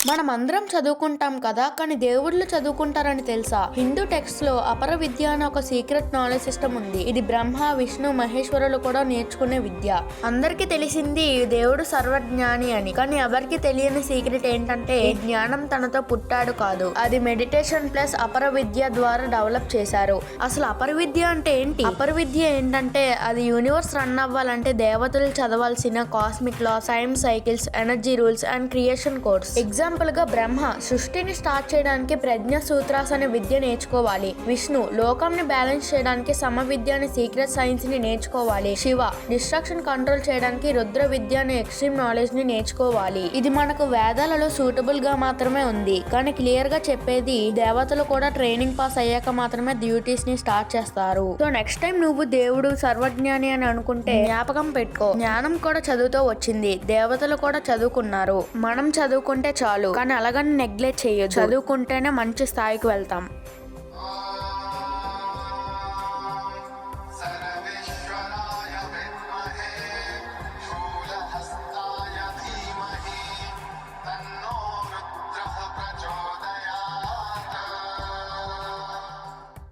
మనమందరం చదువుకుంటాం కదా, కానీ దేవుళ్ళు చదువుకుంటారని తెలుసా? హిందూ టెక్స్ట్ లో అపర విద్య అనే ఒక సీక్రెట్ నాలెడ్జ్ సిస్టమ్ ఉంది. ఇది బ్రహ్మ, విష్ణు, మహేశ్వరులు కూడా నేర్చుకునే విద్య. అందరికి తెలిసింది దేవుడు సర్వజ్ఞాని అని, కానీ ఎవరికి తెలియని సీక్రెట్ ఏంటంటే ఈ జ్ఞానం తనతో పుట్టాడు కాదు, అది మెడిటేషన్ ప్లస్ అపర విద్య ద్వారా డెవలప్ చేశారు. అసలు అపర విద్య అంటే ఏంటి? అపర విద్య ఏంటంటే అది యూనివర్స్ రన్ అవ్వాలంటే దేవతలు చదవాల్సిన cosmic law, science cycles, energy rules and creation codes. Example గా బ్రహ్మ సృష్టిని స్టార్ట్ చేయడానికి ప్రజ్ఞ సూత్రాస్ అనే విద్య నేర్చుకోవాలి. విష్ణు లోకంని బ్యాలెన్స్ చేయడానికి సమ విద్య అనే సీక్రెట్ సైన్స్ ని నేర్చుకోవాలి. శివ డిస్ట్రాక్షన్ కంట్రోల్ చేయడానికి రుద్ర విద్య అనే ఎక్స్ట్రీమ్ నాలెడ్జ్ ని నేర్చుకోవాలి. ఇది మనకు వేదాలలో సూటబుల్ గా మాత్రమే ఉంది, కానీ క్లియర్ గా చెప్పేది దేవతలు కూడా ట్రైనింగ్ పాస్ అయ్యాక మాత్రమే డ్యూటీస్ ని స్టార్ట్ చేస్తారు. సో నెక్స్ట్ టైం నువ్వు దేవుడు సర్వజ్ఞాని అని అనుకుంటే జ్ఞాపకం పెట్టుకో, జ్ఞానం కూడా చదువుతో వచ్చింది. దేవతలు కూడా చదువుకున్నారు, మనం చదువుకుంటే చాలు, కానీ అలాగని నెగ్లెక్ట్ చేయొద్దు. చదువుకుంటేనే మంచి స్థాయికి వెళ్తాం.